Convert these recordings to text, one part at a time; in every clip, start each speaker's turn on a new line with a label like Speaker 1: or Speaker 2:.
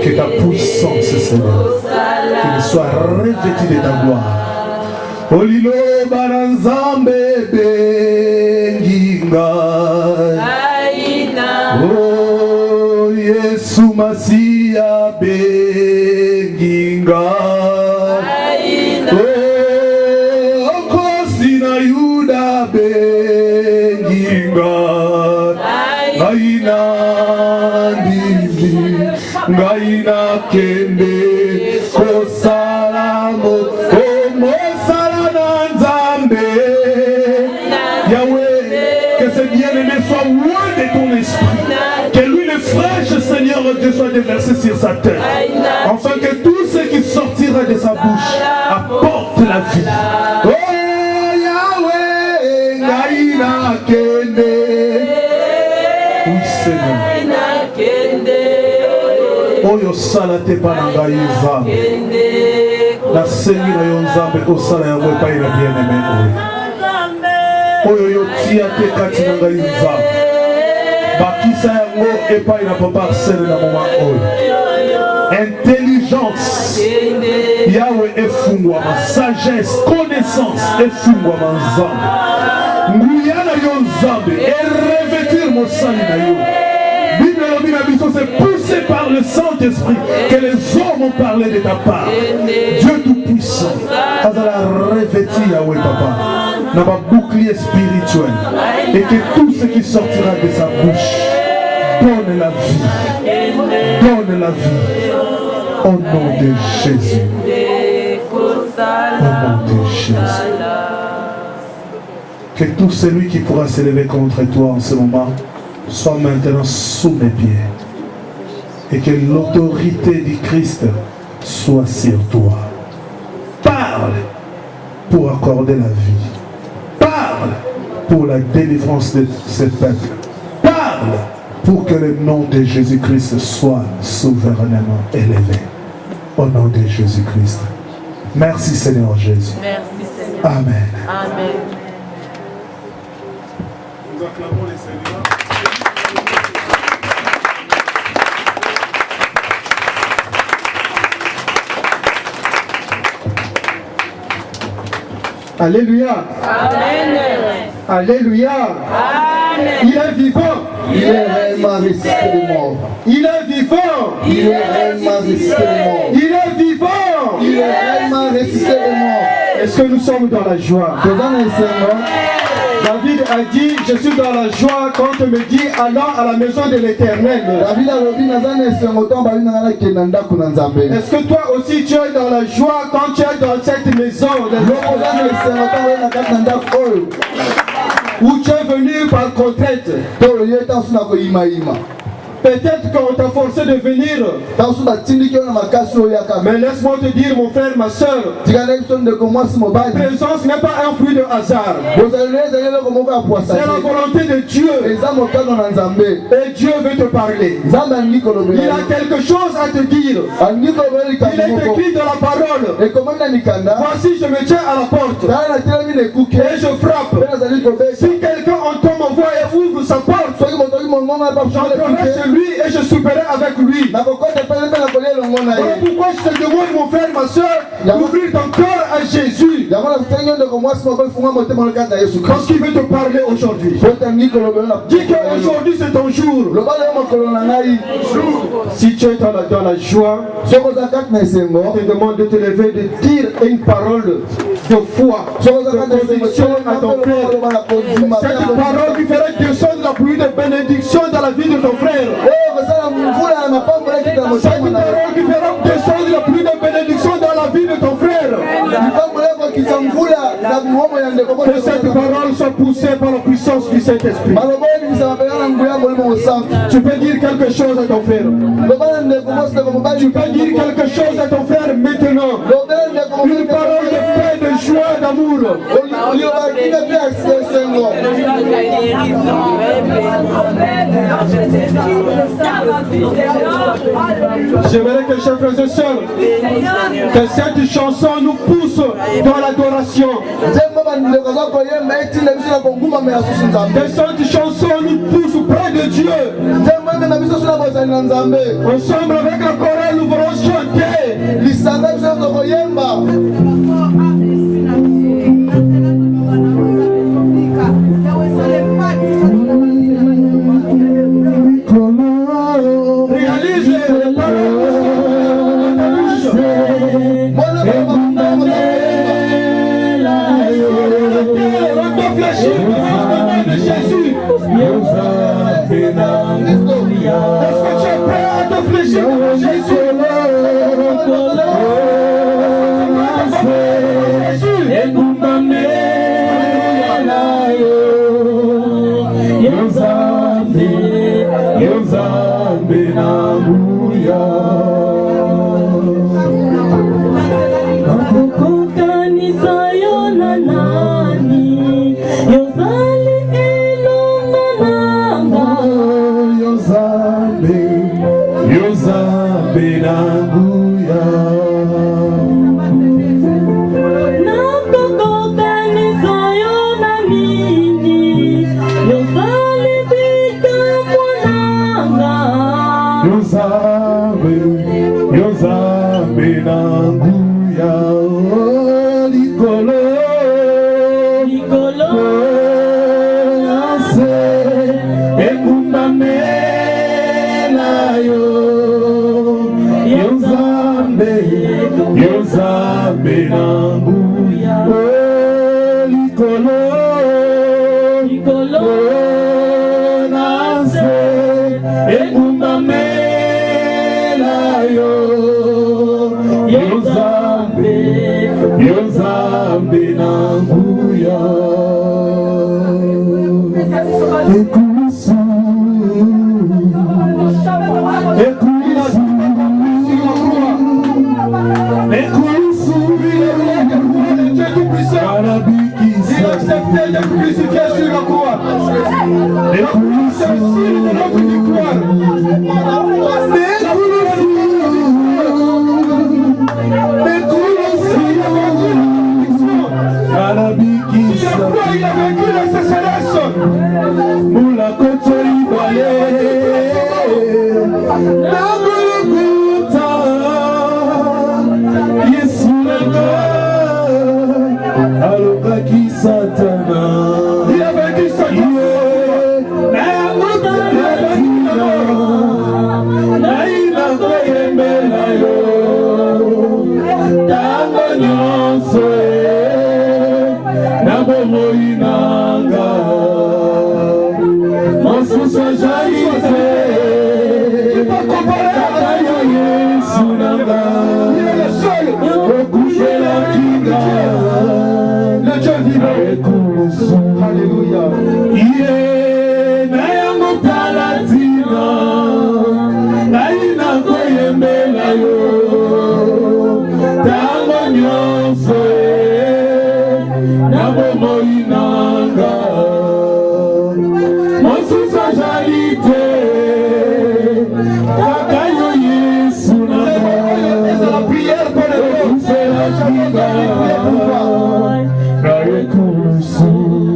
Speaker 1: Que ta puissance, Seigneur, qu'il soit revêtu de ta gloire. Olilo baranzambe benginga. Oh, Yesu Masia benginga. Oh, Kosina Yuda benginga. Aina ndimi, ngaina kende, kosalamo, omosalana nzambe. Yahweh, que ce bien-aimé soit loin de ton esprit. Que lui, le fraîche Seigneur Dieu, soit déversé sur sa tête. Afin que tout ce qui sortira de sa bouche apporte la vie. Oh Yahweh, ngaina kende. Oui, Seigneur. Oyo sala te pananga yizambe. La sengi na yonzambe osala ya mwe pa ina bien-aimé oyo. Oyo yotia te kati nanga yizambe. Bakisa yango epa ina papa arsene na moma oyo. Intelligence. Yahweh efungwama. Sagesse, connaissance efungwama nzambe. Nguya na yonzambe. Et revêtir mosali na yo. C'est poussé par le Saint-Esprit que les hommes ont parlé de ta part. Dieu Tout-Puissant, Azala revêtir Yahweh Papa, dans ma bouclier spirituel, et que tout ce qui sortira de sa bouche donne la vie. Donne la vie. Au nom de Jésus. Au nom de Jésus. Que tout celui qui pourra s'élever contre toi en ce moment soit maintenant sous mes pieds. Et que l'autorité du Christ soit sur toi. Parle pour accorder la vie. Parle pour la délivrance de ce peuple. Parle pour que le nom de Jésus-Christ soit souverainement élevé. Au nom de Jésus-Christ. Merci Seigneur Jésus.
Speaker 2: Merci Seigneur.
Speaker 1: Amen.
Speaker 2: Amen.
Speaker 1: Nous acclamons le Seigneur.
Speaker 3: Alléluia.
Speaker 2: Amen.
Speaker 3: Alléluia.
Speaker 2: Amen.
Speaker 3: Il est vivant.
Speaker 4: Il est réellement ressuscité des morts.
Speaker 3: Il est vivant.
Speaker 4: Il est réellement ressuscité des morts.
Speaker 3: Il est vivant.
Speaker 4: Il est réellement ressuscité des morts.
Speaker 3: Est-ce que nous sommes dans la joie? David a dit, je suis dans la joie quand on me dit, allons à la maison de l'Éternel. Est-ce que toi aussi tu es dans la joie quand tu es dans cette maison où tu es venu par contrainte? Peut-être qu'on t'a forcé de venir. Mais laisse-moi te dire, mon frère, ma soeur, présence n'est pas un fruit de hasard. C'est la volonté de Dieu. Et Dieu veut te parler. Il a quelque chose à te dire. Il est écrit dans la parole. Voici, je me tiens à la porte et je frappe. Si quelqu'un entend ma voix et ouvre sa porte, j'entrerai chez lui et je souperai avec lui. Voilà pourquoi je te demande, mon frère, ma soeur, d'ouvrir ton cœur à Jésus. Parce qu'il veut te parler aujourd'hui. Dis qu'aujourd'hui c'est ton jour. Si tu es dans la joie, je te demande de te lever, de dire une parole de foi, de conviction à ton frère. Cette parole qui ferait descendre la pluie de bénédiction dans la vie de ton frère. Cette parole qui fera descendre la pluie de bénédiction dans la vie de ton frère. Que cette parole soit poussée par la puissance du Saint-Esprit. Tu peux dire quelque chose à ton frère. Tu peux dire quelque chose à ton frère maintenant. Une parole de paix, de joie, d'amour. J'aimerais que, chers frères et sœurs, que cette chanson nous pousse dans l'adoration. Que cette chanson nous pousse près de Dieu. Ensemble avec la chorale, nous voulons chanter. Réalise les paroles de Jésus. Est-ce que tu es prêt à te fléchir devant Jésus?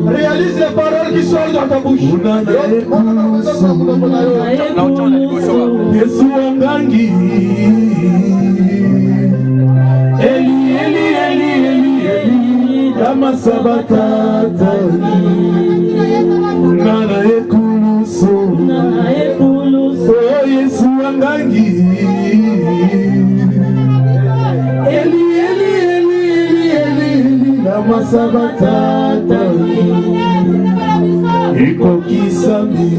Speaker 3: Réalise les paroles qui sortent dans ta bouche. Yesu wangangi Eli Eli Eli Eli Eli Lama sabatatani Nana ekulusu Oh Yesu wangangi Eli Eli Eli Eli Eli Lama sabatatani Iko kisami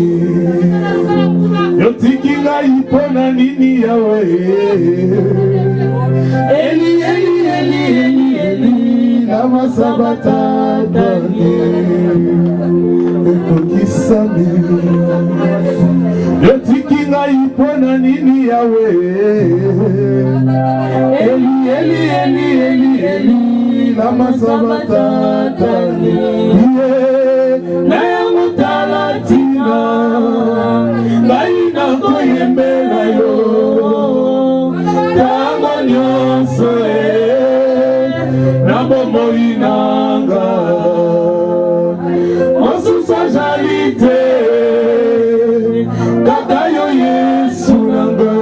Speaker 3: Yotikinga ipona nini yawe Eli Eli Eli Eli Eli Lama sabatatani Iko kisami Yotikinga ipona nini yawe Eli Eli Eli Eli Eli Lama sabatatani Na ya mutalatina
Speaker 1: na ngai nakoyembela yo ntango nyonso na bomoi nanga mosusu azali te kaka yo Yesu nanga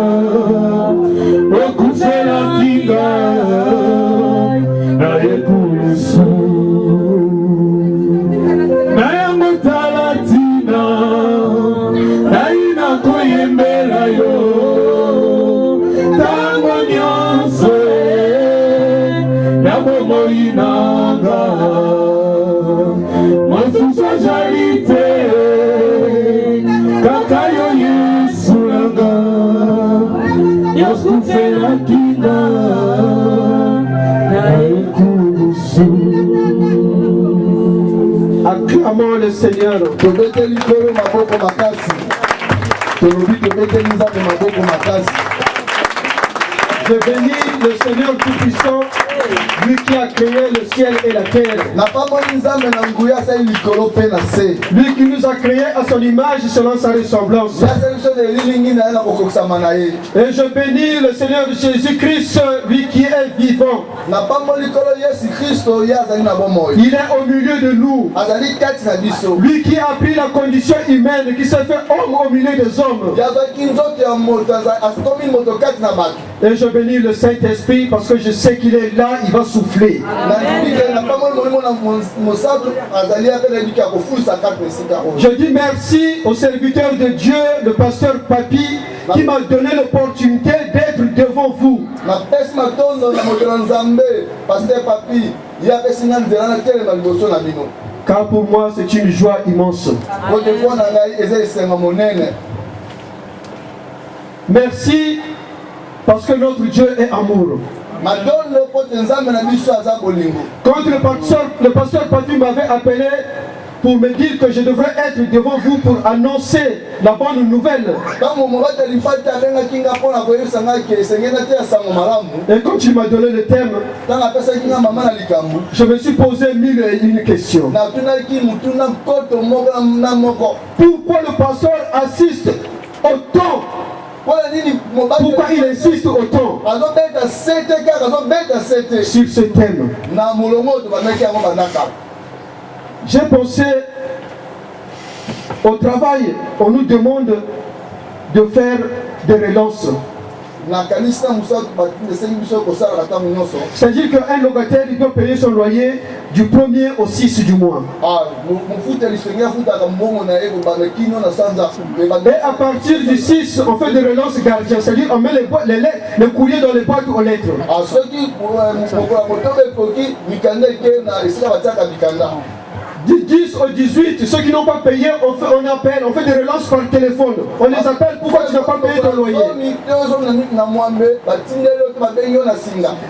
Speaker 1: okufelaki ngai na ekulusu na yango tala ntina ngai nakoyembela yo ntango nyonso na bomoi nanga mosusu azali te kaka yo Yesu nanga okufelaki ngai na ekulusu. Acclamons le Seigneur.
Speaker 3: Tobeteli kolo maboko makasi. Tolobi tobeteli nzambe maboko makasi.
Speaker 1: Je bénis le Seigneur Tout-Puissant, lui qui a créé le ciel et la terre. Lui qui nous a créés à son image selon sa ressemblance. Et je bénis le Seigneur Jésus-Christ, lui qui est vivant. Il est au milieu de nous. Lui qui a pris la condition humaine, qui s'est fait homme au milieu des hommes. Et je bénis le Saint-Esprit parce que je sais qu'il est là, il va souffler. Je dis merci au serviteur de Dieu, le pasteur Papi, qui m'a donné l'opportunité d'être devant vous. Car pour moi c'est une joie immense. Merci parce que notre Dieu est amour. Quand le pasteur Papi m'avait appelé pour me dire que je devrais être devant vous pour annoncer la bonne nouvelle. Et quand il m'a donné le thème, je me suis posé mille et une questions. Pourquoi le pasteur assiste autant? Pourquoi il insiste autant sur ce thème? J'ai pensé au travail, on nous demande de faire des relances. C'est-à-dire qu'un locataire il doit payer son loyer du 1er au 6 du mois. Et à partir du 6, on fait des relances gardiens. C'est-à-dire qu'on met les courriers dans les boîtes aux lettres. Du 10 au 18, ceux qui n'ont pas payé, on appelle, on fait des relances par téléphone. On les appelle, pourquoi tu n'as pas payé ton loyer?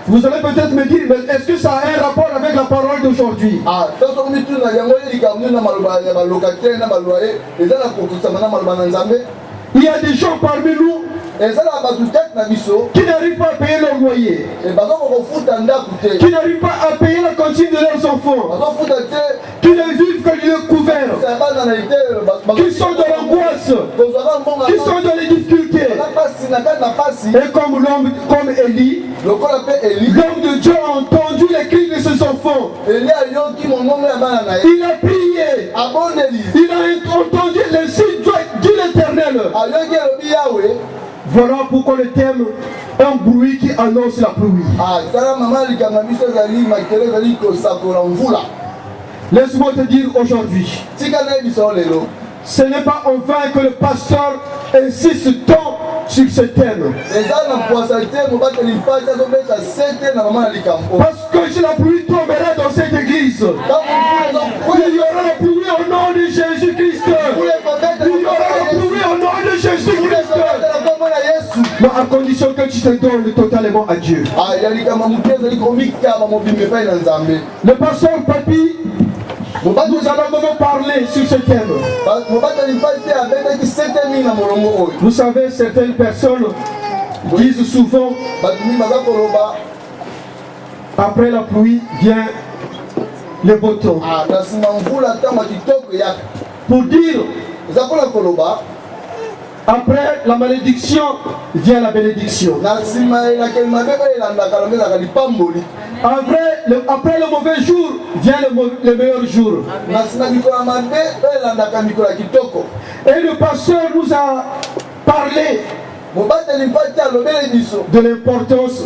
Speaker 1: Vous allez peut-être me dire, mais est-ce que ça a un rapport avec la parole d'aujourd'hui? Il y a des gens parmi nous qui n'arrivent pas à payer leur loyer, qui n'arrivent pas à payer la cantine de leurs enfants, qui ne vivent que du couverts, qui sont dans l'angoisse, qui sont dans les difficultés. Et comme Élie, l'homme de Dieu a entendu les cris de ses enfants. Il a prié, il a entendu les signes de l'Éternel. Voilà pourquoi le thème est un bruit qui annonce la pluie. Laisse-moi te dire aujourd'hui, ce n'est pas en vain que le pasteur insiste tant sur ce thème. Parce que si la pluie tombera dans cette église, il y aura la pluie au nom de Jésus-Christ. Il y aura la pluie au nom de Jésus-Christ. Mais à condition que tu te donnes totalement à Dieu. Le pasteur Papi, nous allons vraiment parler sur ce thème. Vous savez, certaines personnes disent souvent, après la pluie vient le beau temps. Pour dire
Speaker 3: Après la malédiction vient la bénédiction. Après le mauvais jour vient le meilleur jour. Et le pasteur nous a parlé de l'importance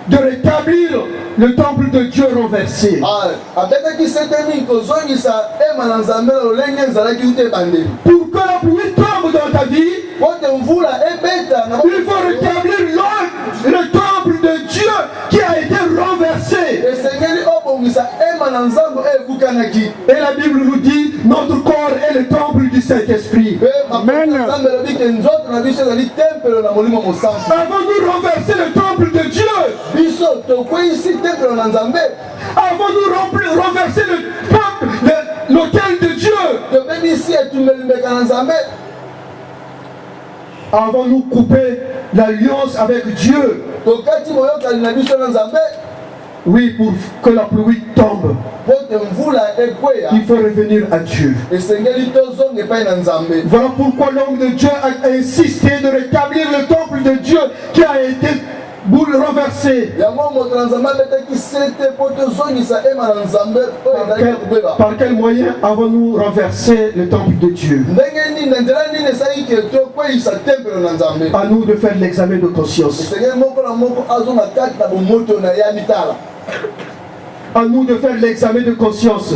Speaker 3: de rétablir le temple de Dieu renversé. Pour que la pluie tombe dans ta vie, il faut rétablir le temple de Dieu qui a été renversé. Et la Bible nous dit, notre corps est le temple du Saint-Esprit.
Speaker 1: Amen.
Speaker 3: Avant de renverser le temple de Dieu, avant de renverser l'autel de Dieu, avant de nous couper l'alliance avec Dieu, oui, pour que la pluie tombe, il faut revenir à Dieu. Voilà pourquoi l'homme de Dieu a insisté de rétablir le temple de Dieu qui a été renversé. Par quel moyen avons-nous renversé le temple de Dieu? À nous de faire l'examen de conscience. À nous de faire l'examen de conscience.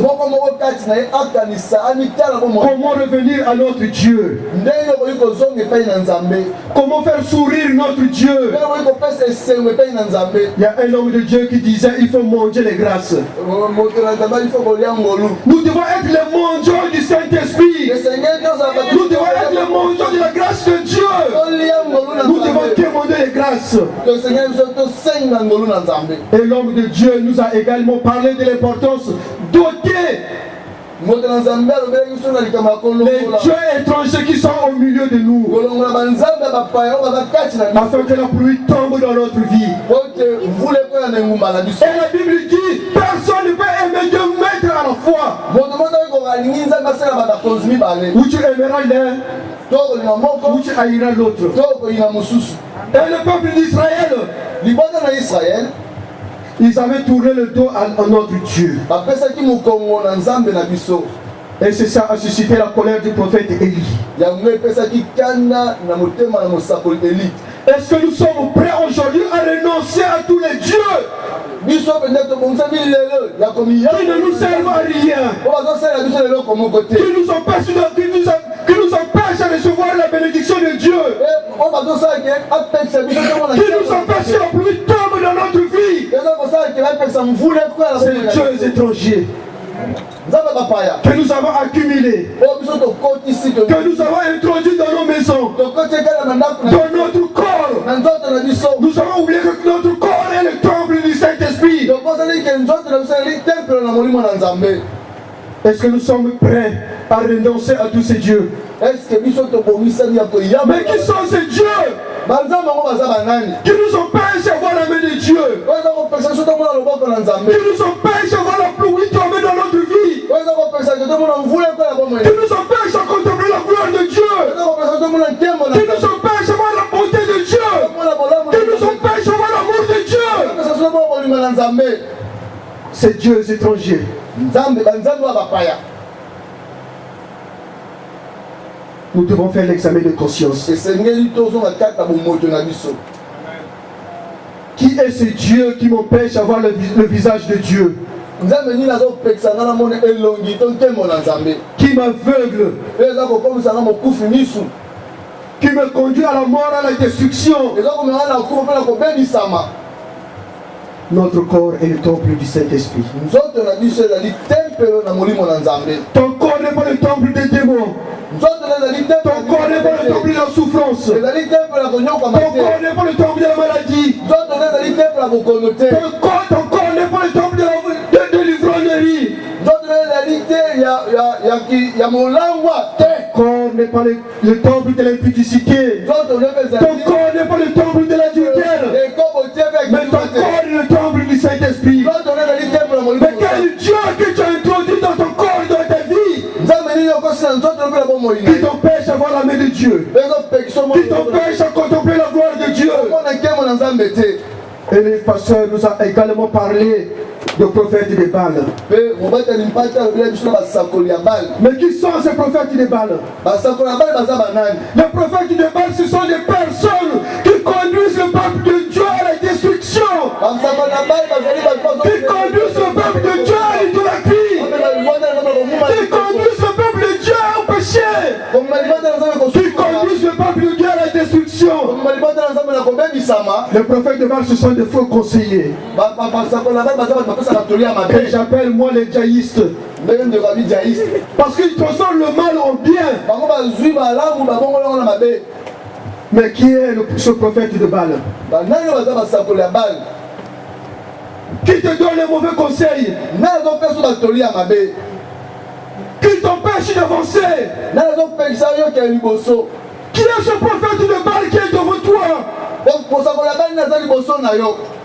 Speaker 3: Comment revenir à notre Dieu? Comment faire sourire notre Dieu? Il y a un homme de Dieu qui disait il faut manger les grâces. Nous devons être les mangeants du Saint-Esprit. Nous devons être les mangeants de la grâce de Dieu. Nous devons demander les grâces. Et l'homme de Dieu nous a également parlé de l'importance d'ôter les dieux étrangers qui sont au milieu de nous, afin que la pluie tombe dans notre vie. Et la Bible dit personne ne peut aimer deux maîtres à la fois. Où tu aimeras l'un, où tu haïras l'autre. Et le peuple d'Israël, ils avaient tourné le dos à notre Dieu. Et c'est ça a suscité la colère du prophète Élie. Est-ce que nous sommes prêts aujourd'hui à renoncer à tous les dieux qui ne nous servent à rien, qui nous empêchent à recevoir la bénédiction de Dieu, qui nous empêchent que la pluie tombe dans notre vie? C'est les dieux étrangers que nous avons accumulés, que nous avons introduits dans nos maisons, dans notre corps. Nous avons oublié que notre corps est le temple du Saint-Esprit. Est-ce que nous sommes prêts à renoncer à tous ces dieux? Mais qui sont ces dieux qui nous empêchent d'avoir la main de Dieu, qui nous empêchent d'avoir la pluie tomber dans notre vie, qui nous empêchent de contempler la gloire de Dieu, qui nous empêchent d'avoir la bonté de Dieu, qui nous empêchent d'avoir l'amour de Dieu. Ces dieux étrangers. Nous devons faire l'examen de conscience. Qui est ce Dieu qui m'empêche d'avoir le visage de Dieu? Qui m'aveugle? Qui me conduit à la mort, à la destruction? Notre corps est le temple du Saint-Esprit. Ton corps n'est pas le temple des démons. Ton corps n'est pas le temple de la souffrance. Ton corps n'est pas le temple de la maladie. Ton corps n'est pas le temple de l'ivrognerie. Ton corps n'est pas le temple de l'impudicité. Ton corps n'est pas le temple de l'adultère. Mais ton corps est le temple du Saint-Esprit. Mais quel Dieu que tu as introduit dans ton corps et dans ta vie qui t'empêche
Speaker 1: Dieu, qui t'empêche à contempler la gloire de Dieu. Et le pasteur nous a également parlé de prophètes de Baal. Mais qui sont ces prophètes de Baal? Les prophètes de Baal, ce sont des personnes qui conduisent le peuple de Dieu à la destruction, qui conduisent le peuple de Dieu à l'idolâtrie, qui conduisent le peuple de Dieu au péché, qui conduisent le peuple de Dieu à la destruction. Les prophètes de Baal, ce sont des faux conseillers. Et j'appelle moi les djaïstes. Parce qu'ils transforment le mal en bien. Mais qui est ce prophète de Baal? Qui te donne les mauvais conseils? Qui t'empêche d'avancer? Qui est ce prophète de Baal qui est devant toi?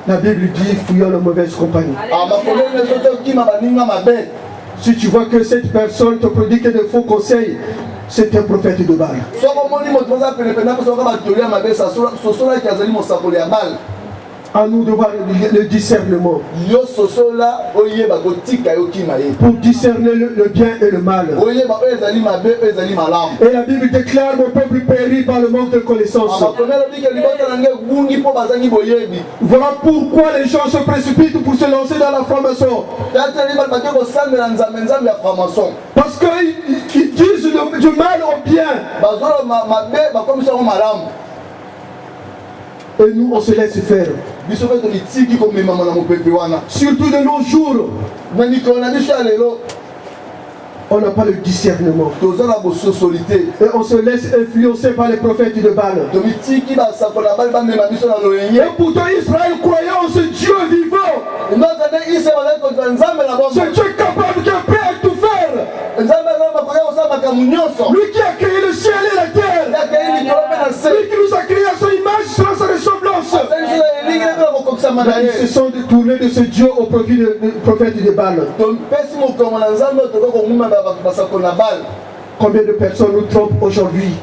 Speaker 1: La Bible dit fuyons la mauvaise compagnie. Si tu vois que cette personne te prodigue de faux conseils, c'est un prophète de Baal. À nous de voir le discernement. Pour discerner le bien et le mal. Et la Bible déclare mon peuple périt par le manque de connaissance. Voilà pourquoi les gens se précipitent pour se lancer dans la franc-maçon. Parce qu'ils disent du mal au bien. Et nous on se laisse faire. Surtout de nos jours, on n'a pas le discernement. Et on se laisse influencer par les prophètes de Baal. Et pourtant Israël croyait en ce Dieu vivant. Ce Dieu capable qui est prêt à tout faire. Lui qui a créé le ciel et la terre. Lui qui nous a créé à son image, selon sa ressemblance. Ils se sont détournés de ce Dieu au profit du prophète de Baal. Combien de personnes nous trompent aujourd'hui?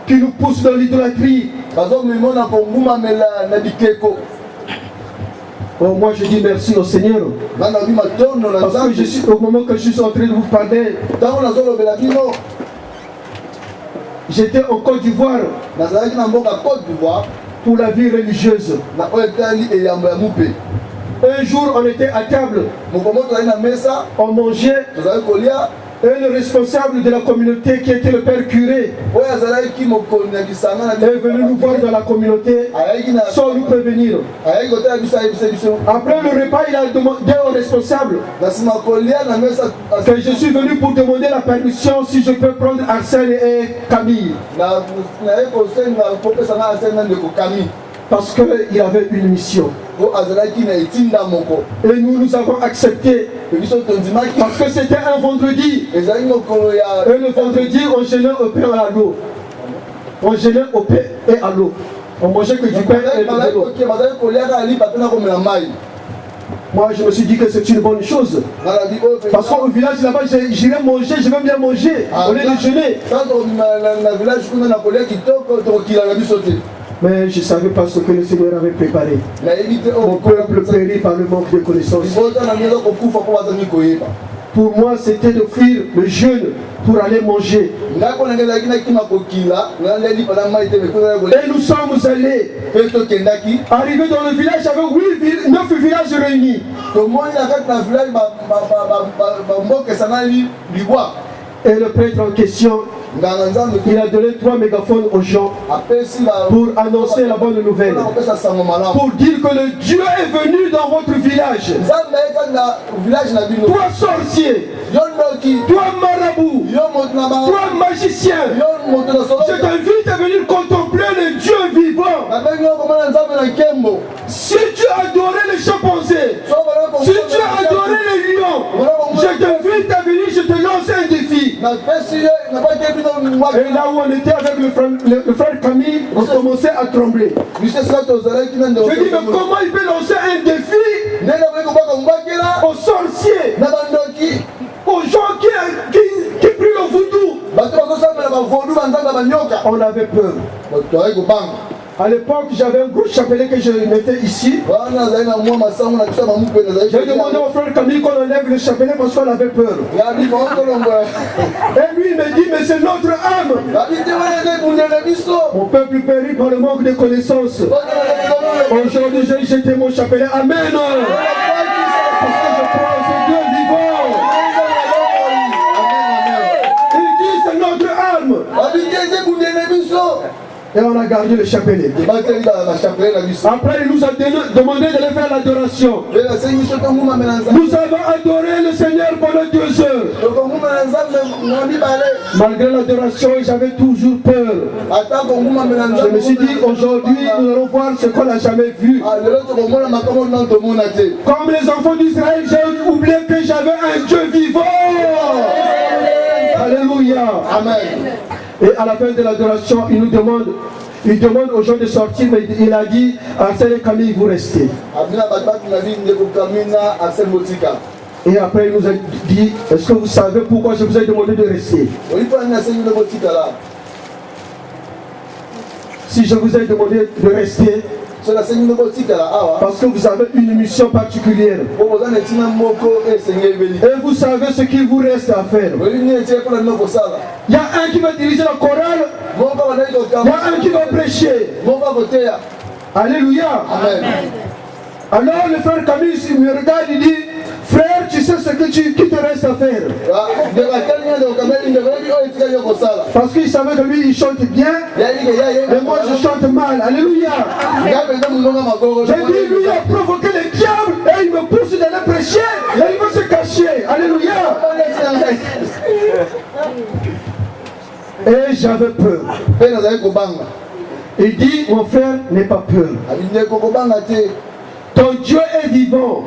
Speaker 1: Qui nous poussent dans l'idolâtrie. Oh, moi je dis merci au Seigneur. Parce que au moment que je suis en train de vous parler, j'étais en Côte d'Ivoire pour la vie religieuse. Un jour on était à table, on mangeait. Et le responsable de la communauté qui était le père curé est venu nous voir dans la communauté sans nous prévenir. Après le repas, il a demandé au responsable que je suis venu pour demander la permission si je peux prendre Arsène et Camille. Parce qu'il avait une mission. Et nous avons accepté. Parce que c'était un vendredi. Et le vendredi, on gênait au pain et à l'eau. On gênait au pain et à l'eau. On mangeait que du pain et de l'eau. Moi, je me suis dit que c'est une bonne chose. Parce qu'au village là-bas, j'irai manger, je vais bien manger. Au lieu de jeûner. Mais je ne savais pas ce que le Seigneur avait préparé. Mon peuple périt par le manque de connaissances. Pour moi, c'était de fuir le jeûne pour aller manger. Et nous sommes allés. Arrivés dans le village, il y avait 9 villages réunis. Et le prêtre en question, il a donné 3 mégaphones aux gens pour annoncer la bonne nouvelle. Pour dire que le Dieu est venu dans votre village. Toi sorcier, toi marabout, toi magicien, je t'invite à venir contempler le Dieu vivant. Si tu adorais les chimpanzés, si tu adorais les lions, je t'invite à venir, je te lance un défi. Et là où on était avec le frère Camille, on commençait à trembler. Je dis, mais comment il peut lancer un défi aux sorciers, aux gens qui
Speaker 3: On avait peur. À l'époque, j'avais un gros chapelet que je mettais ici. J'ai demandé au frère Camille qu'on enlève le chapelet parce qu'on avait peur. Et lui, il me dit, mais c'est notre âme. Mon peuple périt par le manque de connaissances. Aujourd'hui, j'ai jeté mon chapelet. Amen. Parce que je crois en ce Dieu vivant. Il dit, c'est notre âme. Et on a gardé le chapelet. Après, il nous a demandé d'aller faire l'adoration. Nous avons adoré le Seigneur pendant 2 heures. Malgré l'adoration, j'avais toujours peur. Je me suis dit, aujourd'hui, nous allons voir ce qu'on n'a jamais vu. Comme les enfants d'Israël, j'ai oublié que j'avais un Dieu vivant. Alléluia. Amen. Et à la fin de l'adoration, il demande aux gens de sortir, mais il a dit, Arsène et Camille, vous restez. Et après, il nous a dit, est-ce que vous savez pourquoi je vous ai demandé de rester? Si je vous ai demandé de rester, parce que vous avez une mission particulière. Et vous savez ce qu'il vous reste à faire. Il y a un qui va diriger la chorale. Il y a un qui va prêcher. Alléluia. Amen. Alors le frère Camille me regarde, il dit, frère, tu sais ce qui te reste à faire. Parce qu'il savait que lui, il chante bien. Et moi, je chante mal. Alléluia. J'ai dit, lui a provoqué le diable et il me pousse d'aller prêcher et il veut se cacher. Alléluia. Et j'avais peur. Il dit, mon frère, n'aie pas peur. Ton Dieu est vivant.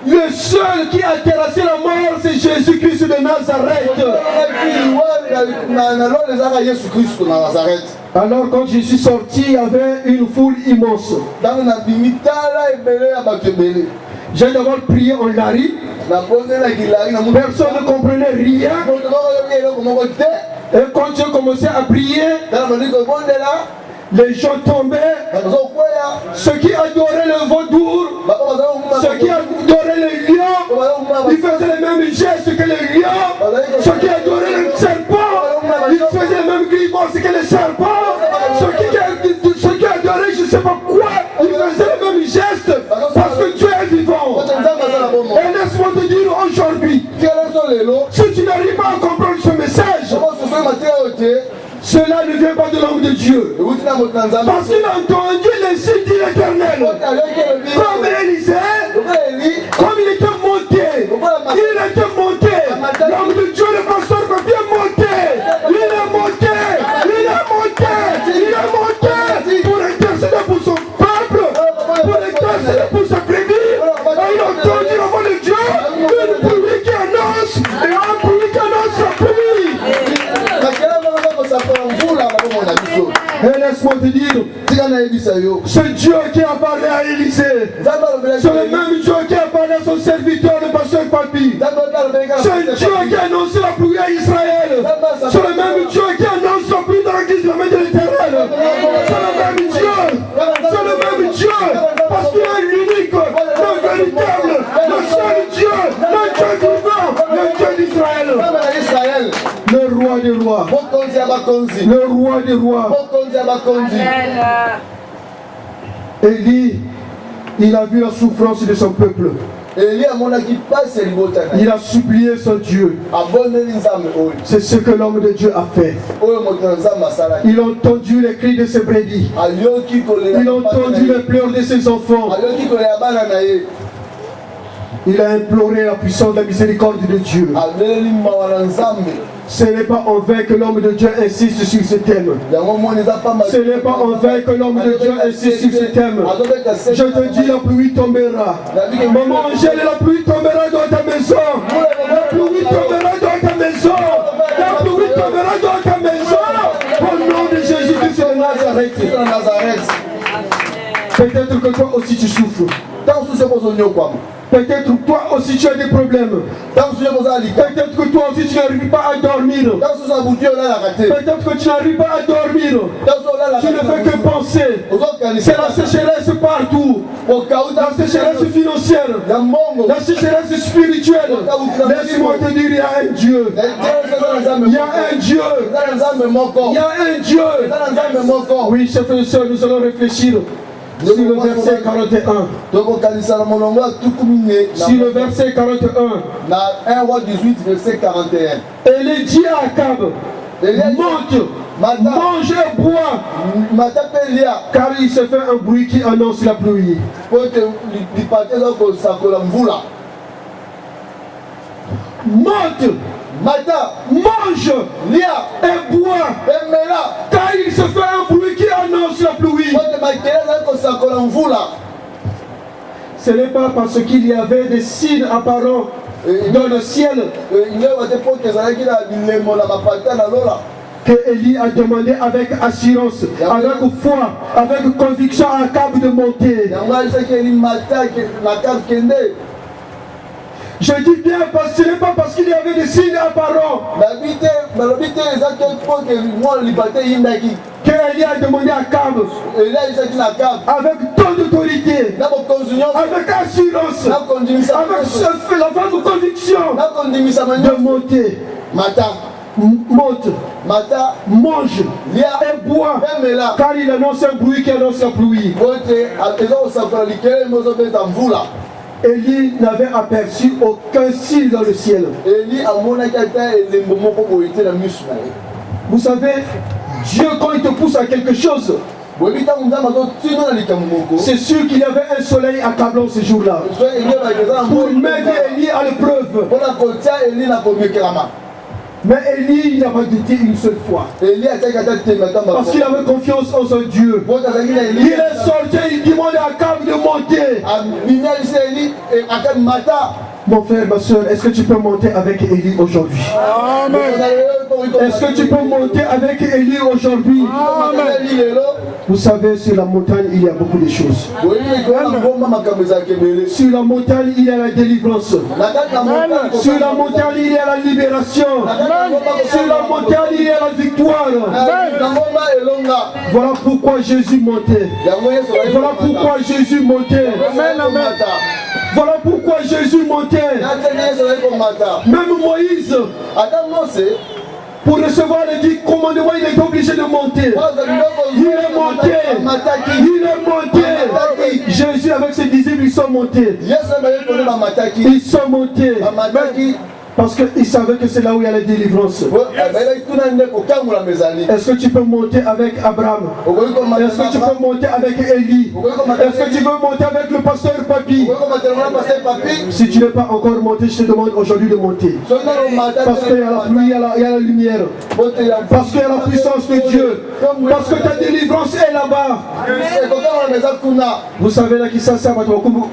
Speaker 3: Le seul qui a terrassé la mort, c'est Jésus-Christ de Nazareth. Alors quand je suis sorti, il y avait une foule immense. J'ai d'abord prié en lari. Personne ne comprenait rien. Et quand j'ai commencé à prier, les gens tombaient. Ceux qui adoraient le vaudour, ceux qui adoraient les lions, ils faisaient les mêmes gestes que les lions. Ceux qui adoraient le serpent, ils faisaient les mêmes grimaces que les serpents. Ceux qui adoraient je ne sais pas quoi, ils faisaient les mêmes gestes. Parce que Dieu est vivant. Et laisse-moi te dire aujourd'hui, si tu n'arrives pas à comprendre ce message, cela ne vient pas de l'homme de Dieu. Parce qu'il a entendu les signes de l'Éternel. Comme Élisée, comme il était monté. L'homme de Dieu, le pasteur, va bien monter. Il est monté pour intercéder pour son peuple, pour intercéder pour sa brebis. Et il a entendu la voix de Dieu, une pluie qui annonce, et un pluie qui annonce la pluie. Et laisse-moi te dire, ce Dieu qui a parlé à Élisée, c'est le même Dieu qui a parlé à son serviteur, le pasteur Papi. C'est Dieu qui a annoncé la pluie à Israël. C'est le même Dieu qui annonce la pluie dans l'église de la main de l'Éternel. C'est le même Dieu. C'est le même Dieu. Parce qu'il est l'unique, le véritable, le seul Dieu, le Dieu vivant, le Dieu d'Israël. Le roi des rois. Le roi des rois. Élie, il a vu la souffrance de son peuple. Il a supplié son Dieu. C'est ce que l'homme de Dieu a fait. Il a entendu les cris de ses brebis. Il a entendu les pleurs de ses enfants. Il a imploré la puissance de la miséricorde de Dieu. Ce n'est pas en vain que l'homme de Dieu insiste sur ce thème. Ce n'est pas en vain que l'homme de Dieu insiste sur ce thème. Je te dis, la pluie tombera. Maman Angèle, la pluie tombera dans ta maison. La pluie tombera dans ta maison. La pluie tombera dans ta maison. Au nom de Jésus-Christ de Nazareth. Peut-être que toi aussi tu souffres. Peut-être toi aussi tu as des problèmes. Peut-être que toi aussi tu n'arrives pas à dormir. Peut-être que tu n'arrives pas à dormir. Tu ne fais que penser. C'est la sécheresse partout. La sécheresse financière. La sécheresse spirituelle. Laisse-moi te dire, il y a un Dieu. Il y a un Dieu. Il y a un Dieu. Oui, chers frères et sœurs, nous allons réfléchir. Sur le verset 41. Sur le verset 41.
Speaker 4: Dans 1 roi 18, verset 41.
Speaker 3: Et il dit à Akab, monte, mange et bois, car il se fait un bruit qui annonce la pluie. Monte, mange et bois, car il se fait un bruit qui annonce la pluie. Ce n'est pas parce qu'il y avait des signes apparents dans le ciel que Élie a demandé avec assurance, avec foi, avec conviction à Akab de monter. Je dis bien parce que ce n'est pas parce qu'il y avait des signes apparents que Élie a demandé à Akab avec tant d'autorité, avec assurance, avec la forte conviction de monter. Monte, mange et bois, car il annonce un bruit qui annonce la pluie. Élie n'avait aperçu aucun signe dans le ciel. Vous savez, Dieu, quand il te pousse à quelque chose, c'est sûr qu'il y avait un soleil accablant ce jour-là pour mettre Élie à l'épreuve. Mais Élie, il n'a pas douté une seule fois. Parce qu'il avait confiance en son Dieu. Il est sorti, il demande à Akab de monter. Mon frère, ma soeur, est-ce que tu peux monter avec Élie aujourd'hui? Est-ce que tu peux monter avec Élie aujourd'hui? Vous savez, sur la montagne, il y a beaucoup de choses. Sur la montagne, il y a la délivrance. Sur la montagne, il y a la libération. Sur la montagne, il y a la victoire. Voilà pourquoi Jésus montait. Voilà pourquoi Jésus montait. Voilà pourquoi Jésus montait. Même Moïse, pour recevoir les 10 commandements, il est obligé de monter. Il est monté. Il est monté. Jésus avec ses disciples, ils sont montés. Ils sont montés. Parce qu'ils savaient que c'est là où il y a la délivrance. Est-ce que tu peux monter avec Abraham? Est-ce que tu peux monter avec Élie? Est-ce que tu peux monter avec le pasteur Papi? Si tu n'es pas encore monté, je te demande aujourd'hui de monter. Parce qu'il y a la pluie, il y a la lumière. Parce qu'il y a la puissance de Dieu. Parce que ta délivrance est là-bas. Vous savez là qui ça sert à toi. Pour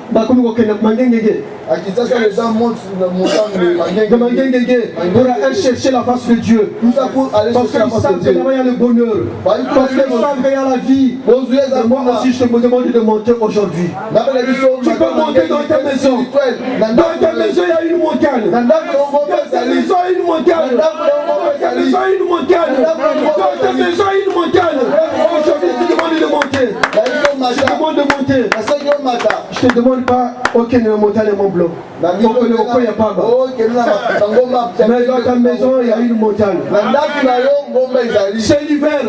Speaker 3: aller chercher la face de Dieu. Parce qu'ils savent que là-bas il y a le bonheur. Parce qu'ils savent qu'il y a la vie. Et moi aussi je te demande de monter aujourd'hui. Tu peux monter dans ta maison. Dans ta maison il y a une montagne. Dans ta maison il y a une montagne. Dans ta maison il y a une montagne. Dans ta maison il y a une montagne. Aujourd'hui je te demande de monter. Je te demande de monter. Je te demande pas aucune montagne et Mont Blanc. Il n'y a pas. Mais dans ta maison, il y a une montagne. C'est l'hiver.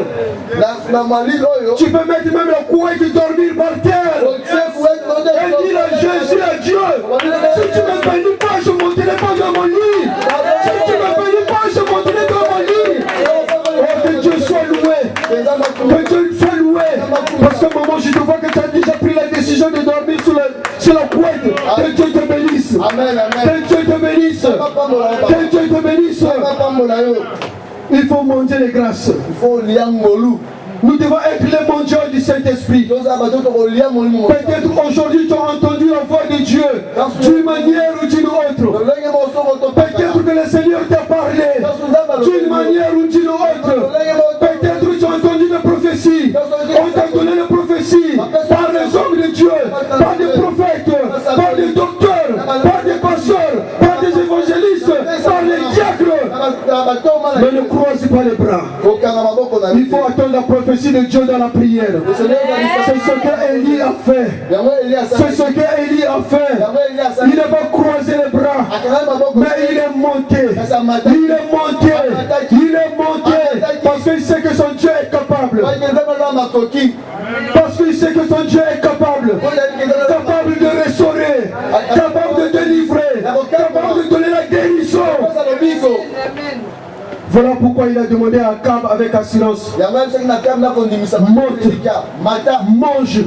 Speaker 3: Tu peux mettre même le couette et dormir par terre. Et dire à Jésus, à Dieu, si tu ne me bénis pas, je ne monterai pas dans mon lit. Si tu ne me bénis pas, je monterai dans mon lit. Oh, que Dieu soit loué. Que Dieu soit loué. Parce que maman, je te vois que tu as déjà pris la décision de dormir sur la couette. Que Dieu te bénisse. Que Dieu te bénisse. Que Dieu te bénisse. Il faut manger les grâces. Nous devons être les mendiants du Saint-Esprit. Peut-être aujourd'hui tu as entendu la voix de Dieu d'une manière ou d'une autre. Peut-être que le Seigneur t'a parlé d'une manière ou d'une autre. Peut-être tu as entendu des prophéties. On t'a donné des prophéties par les hommes de Dieu, par des prophètes. Mais ne croise pas les bras. Il faut attendre la prophétie de Dieu dans la prière. C'est ce qu'Élie a fait. C'est ce qu'Élie a fait. Il n'a pas croisé les bras, mais il est monté. Il est monté. Il est monté. Parce qu'il sait que son Dieu est capable. Parce qu'il sait que son Dieu est capable. Capable de restaurer. Capable de délivrer. Capable de donner la guérison. Voilà pourquoi il a demandé à Akab avec assurance: monte, mange et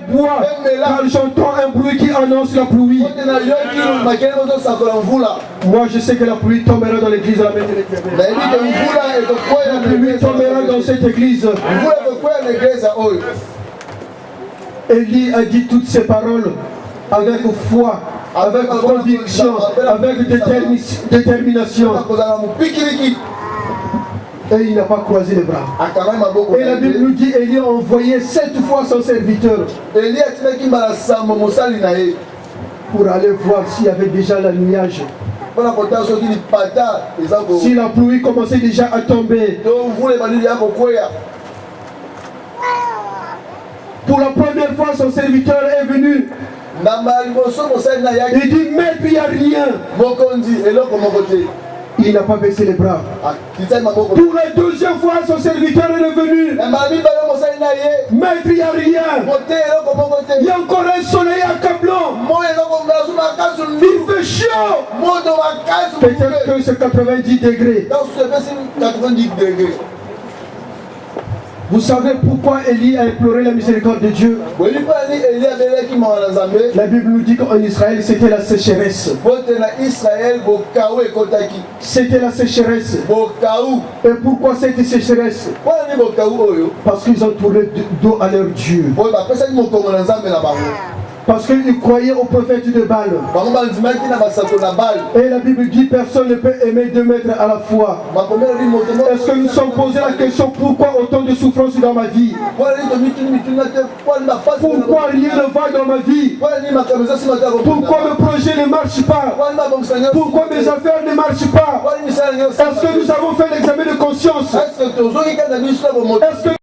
Speaker 3: bois, car j'entends un bruit qui annonce la pluie. Moi je sais que la pluie tombera dans l'église de la maison de l'Éternel. La pluie tombera dans cette église. Élie a dit toutes ces paroles avec foi, avec conviction, avec détermination. Et il n'a pas croisé les bras. Et la Bible nous dit, Élie a envoyé 7 fois son serviteur pour aller voir s'il y avait déjà la nuage. Si la pluie commençait déjà à tomber. Pour la première fois, son serviteur est venu. Il dit, mais il n'y a rien. Il n'a pas baissé les bras. Pour la deuxième fois, son serviteur est revenu. Maître, il n'y a rien. Il y a encore un soleil accablant. Il fait chaud. Peut-être que c'est 90 degrés. Vous savez pourquoi Élie a imploré la miséricorde de Dieu? La Bible nous dit qu'en Israël c'était la sécheresse. C'était la sécheresse. Et pourquoi cette sécheresse? Parce qu'ils ont tourné dos à leur Dieu. Parce qu'ils croyaient au prophète de Baal. Et la Bible dit personne ne peut aimer 2 maîtres à la fois. Est-ce que nous sommes posés la question pourquoi autant de souffrances dans ma vie? Pourquoi rien ne va dans ma vie? Pourquoi le projet ne marche pas? Pourquoi mes affaires ne marchent pas? Est-ce que nous avons fait l'examen de conscience? Est-ce que